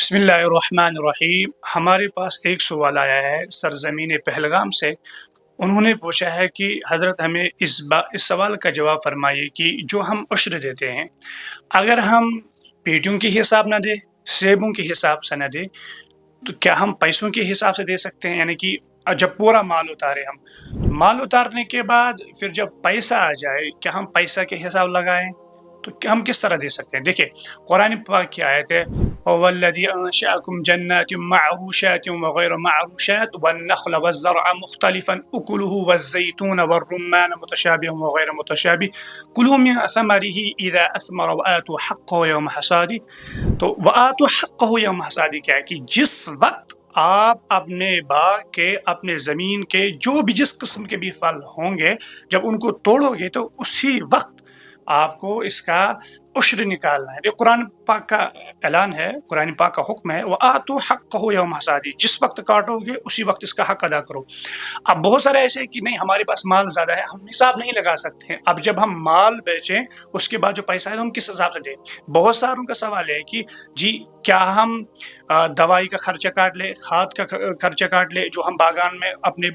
بسم اللہ الرحمن الرحیم۔ ہمارے پاس ایک سوال آیا ہے سرزمین پہلگام سے۔ انہوں نے پوچھا ہے کہ حضرت ہمیں اس سوال کا جواب فرمائیے کہ جو ہم عشر دیتے ہیں، اگر ہم پیٹیوں کے حساب نہ دیں، سیبوں کے حساب سے نہ دیں، تو کیا ہم پیسوں کے حساب سے دے سکتے ہیں؟ یعنی کہ جب پورا مال اتارے ہم، مال اتارنے کے بعد پھر جب پیسہ آ جائے، کیا ہم پیسہ کے حساب لگائیں؟ تو کیا ہم کس طرح دے سکتے ہیں؟ دیکھیں، قرآن پاک کی آیت ہے هو الذي أنشأكم جنات معروشات وغير معروشات والنخل والزرع مختلفا أكله والزيتون والرمان متشابه وغير متشابه كلوا من ثمره إذا أثمر وآتوا حقه يوم حصاده۔ تو وآتوا حقه يوم حصاده کیا ہے کہ جس وقت آپ اپنے باغ کے، اپنے زمین کے جو بھی جس قسم کے بھی پھل ہوں گے، جب ان کو توڑو گے تو اسی وقت آپ کو اس کا عشر نکالنا ہے۔ یہ قرآن پاک کا اعلان ہے، قرآن پاک کا حکم ہے، وَآتُوا حَقَّهُ يَوْمَ حَصَادِهِ، جس وقت کاٹو گے اسی وقت اس کا حق ادا کرو۔ اب بہت سارے ایسے ہیں کہ نہیں ہمارے پاس مال زیادہ ہے، ہم حساب نہیں لگا سکتے ہیں۔ اب جب ہم مال بیچیں اس کے بعد جو پیسہ ہے تو ہم کس حساب سے دیں؟ بہت ساروں کا سوال ہے کہ جی کیا ہم دوائی کا خرچہ کاٹ لیں، کھاد کا خرچہ کاٹ لیں، جو ہم باغان میں اپنے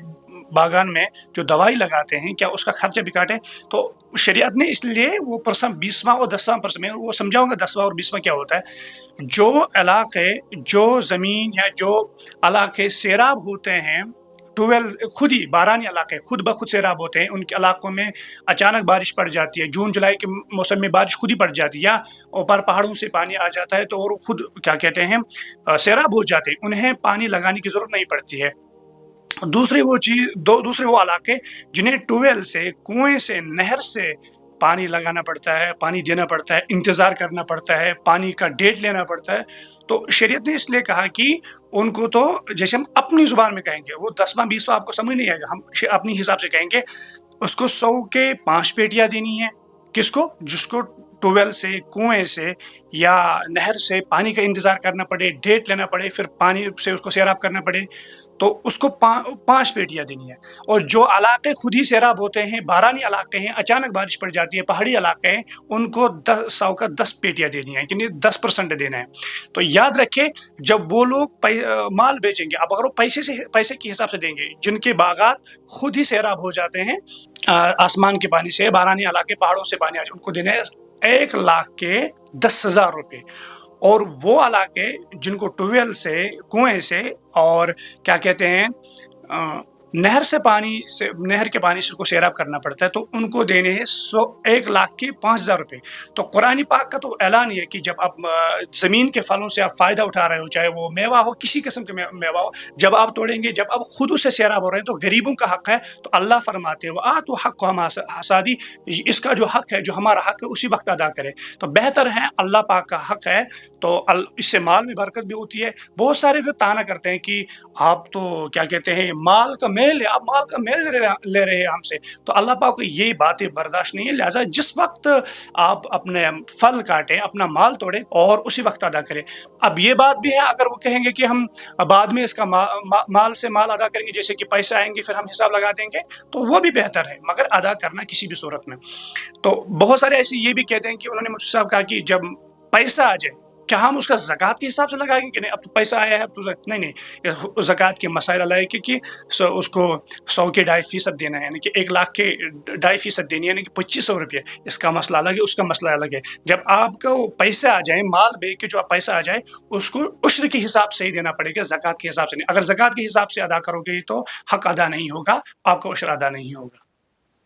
باغان میں جو دوائی لگاتے ہیں کیا اس کا خرچہ بھی کاٹیں؟ تو شریعت نے اس لیے وہ پرسم 20واں اور 10واں پرسم میں وہ سمجھاؤں گا 10واں اور 20واں کیا ہوتا ہے۔ جو علاقے، جو زمین یا جو علاقے سیراب ہوتے ہیں، خود ہی بارانی علاقے خود بخود سیراب ہوتے ہیں، ان کے علاقوں میں اچانک بارش پڑ جاتی ہے، جون جولائی کے موسم میں بارش خود ہی پڑ جاتی ہے، یا اوپر پہاڑوں سے پانی آ جاتا ہے تو اور خود کیا کہتے ہیں سیراب ہو جاتے ہیں، انہیں پانی لگانے کی ضرورت نہیں پڑتی ہے۔ دوسرے وہ علاقے جنہیں ٹویل سے، کنویں سے، نہر سے پانی لگانا پڑتا ہے، پانی دینا پڑتا ہے، انتظار کرنا پڑتا ہے، پانی کا ڈیٹ لینا پڑتا ہے، تو شریعت نے اس لیے کہا کہ ان کو تو جیسے ہم اپنی زبان میں کہیں گے، وہ 10واں 20واں آپ کو سمجھ نہیں آئے گا، ہم اپنی حساب سے کہیں گے اس کو 100 کے 5 پیٹیاں دینی ہے۔ کس کو؟ جس کو ٹویل سے، کنویں سے یا نہر سے پانی کا انتظار کرنا پڑے، ڈیٹ لینا پڑے، پھر پانی سے اس کو سیراب کرنا پڑے، تو اس کو 5 پیٹیاں دینی ہے۔ اور جو علاقے خود ہی سیراب ہوتے ہیں، بارانی علاقے ہیں، اچانک بارش پڑ جاتی ہے، پہاڑی علاقے ہیں، ان کو 100 کا 10 پیٹیاں دینی ہے، یعنی 10% دینا ہے۔ تو یاد رکھیں جب وہ لوگ مال بیچیں گے، اب اگر وہ پیسے کے حساب سے دیں گے، جن کے باغات خود ہی سیراب ہو جاتے ہیں آسمان کے پانی سے، بارانی علاقے پہاڑوں سے پانی آ جائے، ان کو دینے 1,00,000 کے 10,000 روپے۔ اور وہ علاقے جن کو ٹویل سے، کنویں سے اور کیا کہتے ہیں نہر سے پانی سے، نہر کے پانی سے کو سیراب کرنا پڑتا ہے، تو ان کو دینے ہیں 1,00,000 کے 5,000 روپے۔ تو قرآن پاک کا تو اعلان یہ ہے کہ جب آپ زمین کے پھلوں سے آپ فائدہ اٹھا رہے ہو، چاہے وہ میوہ ہو، کسی قسم کے میوہ ہو، جب آپ توڑیں گے، جب آپ خود اس سے سیراب ہو رہے ہیں تو غریبوں کا حق ہے۔ تو اللہ فرماتے ہیں وَآتُوا حَقَّهُ حَصَادِهِ، اس کا جو حق ہے، جو ہمارا حق ہے، اسی وقت ادا کرے۔ تو بہتر ہے، اللہ پاک کا حق ہے تو اس سے مال میں برکت بھی ہوتی ہے۔ بہت سارے پھر طعنہ کرتے ہیں کہ آپ تو کیا کہتے ہیں مال کا میل ہے، آپ مال کا میل لے رہے ہیں ہم سے، تو اللہ پاک کو یہ باتیں برداشت نہیں ہے۔ لہٰذا جس وقت آپ اپنے پھل کاٹیں، اپنا مال توڑیں اور اسی وقت ادا کریں۔ اب یہ بات بھی ہے، اگر وہ کہیں گے کہ ہم بعد میں اس کا مال سے مال ادا کریں گے، جیسے کہ پیسے آئیں گے پھر ہم حساب لگا دیں گے، تو وہ بھی بہتر ہے، مگر ادا کرنا کسی بھی صورت میں۔ تو بہت سارے ایسے یہ بھی کہتے ہیں کہ انہوں نے مفتی صاحب کہا کہ جب پیسہ آ جائے کیا ہم اس کا زکوٰۃ کے حساب سے لگائیں گے کہ نہیں، اب تو پیسہ آیا ہے، اب تو نہیں، زکوٰۃ کے مسائل الگ ہے کہ اس کو 100 کے 2.5% دینا ہے، یعنی کہ 1,00,000 کے 2.5% دینی ہے، یعنی کہ 2,500 روپے، اس کا مسئلہ الگ ہے، اس کا مسئلہ الگ ہے۔ جب آپ کو پیسے آ جائیں، مال بیچ کے جو آپ پیسہ آ جائے، اس کو عشر کے حساب سے ہی دینا پڑے گا، زکوٰۃ کے حساب سے نہیں۔ اگر زکوٰۃ کے حساب سے ادا کرو گے تو حق ادا نہیں ہوگا، آپ کا عشر ادا نہیں ہوگا۔